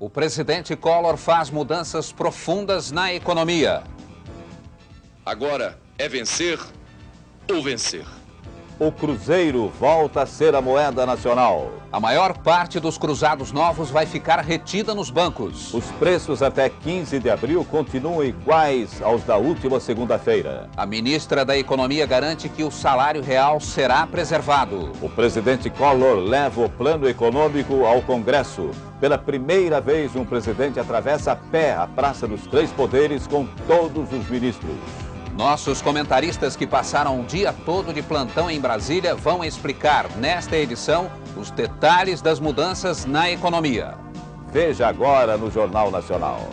O presidente Collor faz mudanças profundas na economia. Agora é vencer ou vencer. O Cruzeiro volta a ser a moeda nacional. A maior parte dos cruzados novos vai ficar retida nos bancos. Os preços até 15 de abril continuam iguais aos da última segunda-feira. A ministra da Economia garante que o salário real será preservado. O presidente Collor leva o plano econômico ao Congresso. Pela primeira vez, um presidente atravessa a pé a Praça dos Três Poderes com todos os ministros. Nossos comentaristas que passaram o dia todo de plantão em Brasília vão explicar nesta edição os detalhes das mudanças na economia. Veja agora no Jornal Nacional.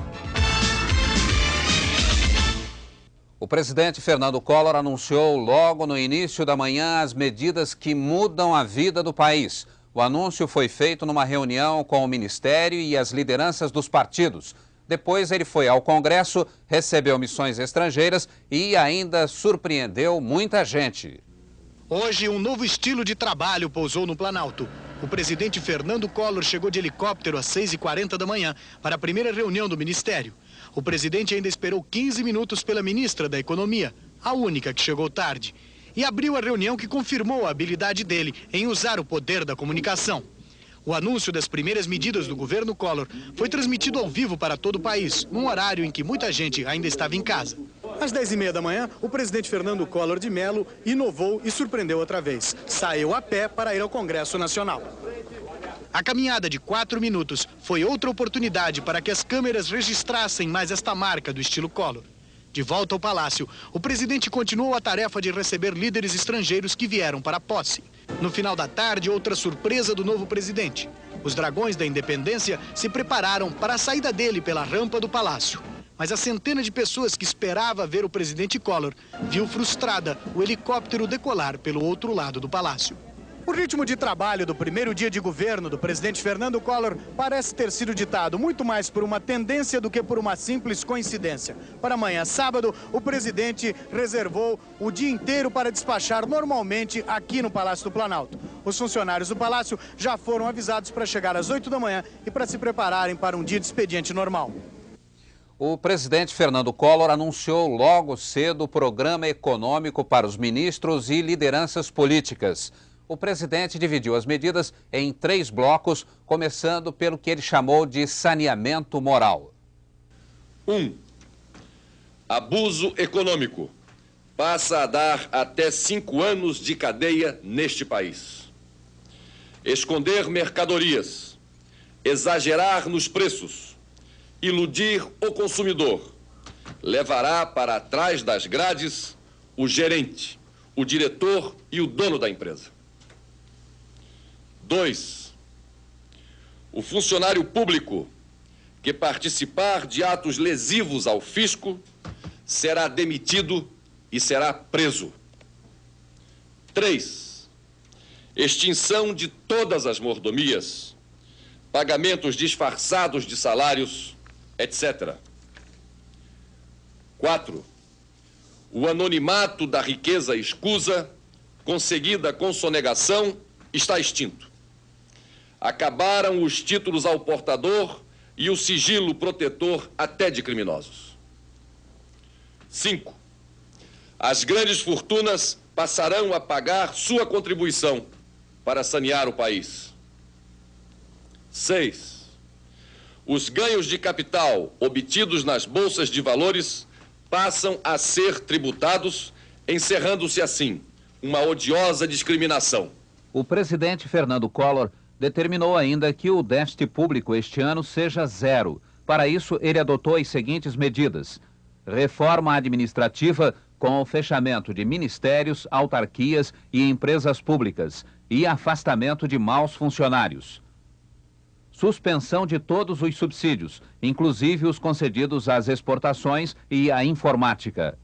O presidente Fernando Collor anunciou logo no início da manhã as medidas que mudam a vida do país. O anúncio foi feito numa reunião com o Ministério e as lideranças dos partidos. Depois ele foi ao Congresso, recebeu missões estrangeiras e ainda surpreendeu muita gente. Hoje, um novo estilo de trabalho pousou no Planalto. O presidente Fernando Collor chegou de helicóptero às 6h40 da manhã para a primeira reunião do Ministério. O presidente ainda esperou 15 minutos pela ministra da Economia, a única que chegou tarde, e abriu a reunião que confirmou a habilidade dele em usar o poder da comunicação. O anúncio das primeiras medidas do governo Collor foi transmitido ao vivo para todo o país, num horário em que muita gente ainda estava em casa. Às 10h30 da manhã, o presidente Fernando Collor de Mello inovou e surpreendeu outra vez. Saiu a pé para ir ao Congresso Nacional. A caminhada de 4 minutos foi outra oportunidade para que as câmeras registrassem mais esta marca do estilo Collor. De volta ao Palácio, o presidente continuou a tarefa de receber líderes estrangeiros que vieram para a posse. No final da tarde, outra surpresa do novo presidente. Os dragões da independência se prepararam para a saída dele pela rampa do Palácio. Mas a centena de pessoas que esperava ver o presidente Collor viu frustrada o helicóptero decolar pelo outro lado do Palácio. O ritmo de trabalho do primeiro dia de governo do presidente Fernando Collor parece ter sido ditado muito mais por uma tendência do que por uma simples coincidência. Para amanhã, sábado, o presidente reservou o dia inteiro para despachar normalmente aqui no Palácio do Planalto. Os funcionários do Palácio já foram avisados para chegar às 8 da manhã e para se prepararem para um dia de expediente normal. O presidente Fernando Collor anunciou logo cedo o programa econômico para os ministros e lideranças políticas. O presidente dividiu as medidas em 3 blocos, começando pelo que ele chamou de saneamento moral. 1. Abuso econômico. Passa a dar até 5 anos de cadeia neste país. Esconder mercadorias. Exagerar nos preços. Iludir o consumidor. Levará para trás das grades o gerente, o diretor e o dono da empresa. 2. O funcionário público que participar de atos lesivos ao fisco será demitido e será preso. 3. Extinção de todas as mordomias, pagamentos disfarçados de salários, etc. 4. O anonimato da riqueza escusa, conseguida com sonegação, está extinto. Acabaram os títulos ao portador e o sigilo protetor até de criminosos. 5. As grandes fortunas passarão a pagar sua contribuição para sanear o país. 6. Os ganhos de capital obtidos nas bolsas de valores passam a ser tributados, encerrando-se assim uma odiosa discriminação. O presidente Fernando Collor determinou ainda que o déficit público este ano seja 0. Para isso, ele adotou as seguintes medidas: reforma administrativa com o fechamento de ministérios, autarquias e empresas públicas e afastamento de maus funcionários. Suspensão de todos os subsídios, inclusive os concedidos às exportações e à informática.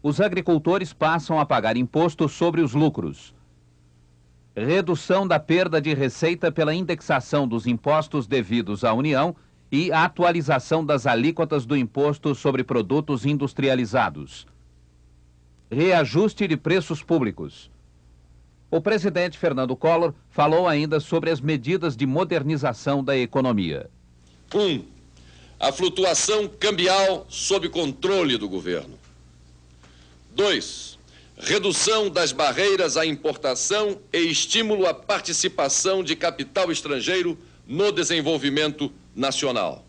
Os agricultores passam a pagar imposto sobre os lucros. Redução da perda de receita pela indexação dos impostos devidos à União e a atualização das alíquotas do imposto sobre produtos industrializados. Reajuste de preços públicos. O presidente Fernando Collor falou ainda sobre as medidas de modernização da economia. 1. A flutuação cambial sob controle do governo. 2. Redução das barreiras à importação e estímulo à participação de capital estrangeiro no desenvolvimento nacional.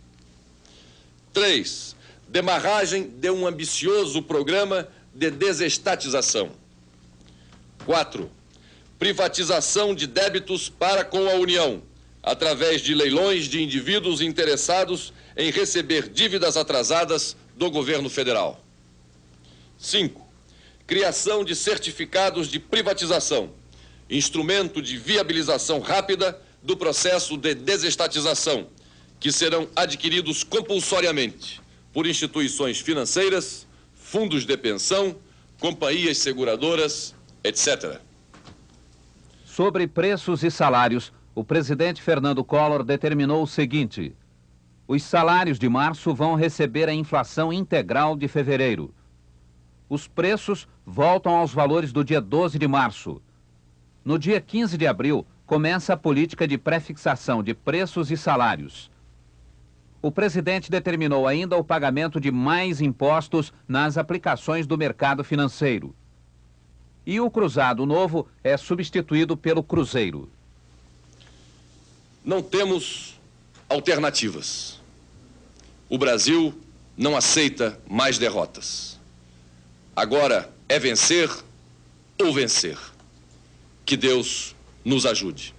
3. Demarragem de um ambicioso programa de desestatização. 4. Privatização de débitos para com a União, através de leilões de indivíduos interessados em receber dívidas atrasadas do governo federal. 5. Criação de certificados de privatização, instrumento de viabilização rápida do processo de desestatização, que serão adquiridos compulsoriamente por instituições financeiras, fundos de pensão, companhias seguradoras, etc. Sobre preços e salários, o presidente Fernando Collor determinou o seguinte: os salários de março vão receber a inflação integral de fevereiro. Os preços voltam aos valores do dia 12 de março. No dia 15 de abril, começa a política de prefixação de preços e salários. O presidente determinou ainda o pagamento de mais impostos nas aplicações do mercado financeiro. E o cruzado novo é substituído pelo cruzeiro. Não temos alternativas. O Brasil não aceita mais derrotas. Agora é vencer ou vencer. Que Deus nos ajude.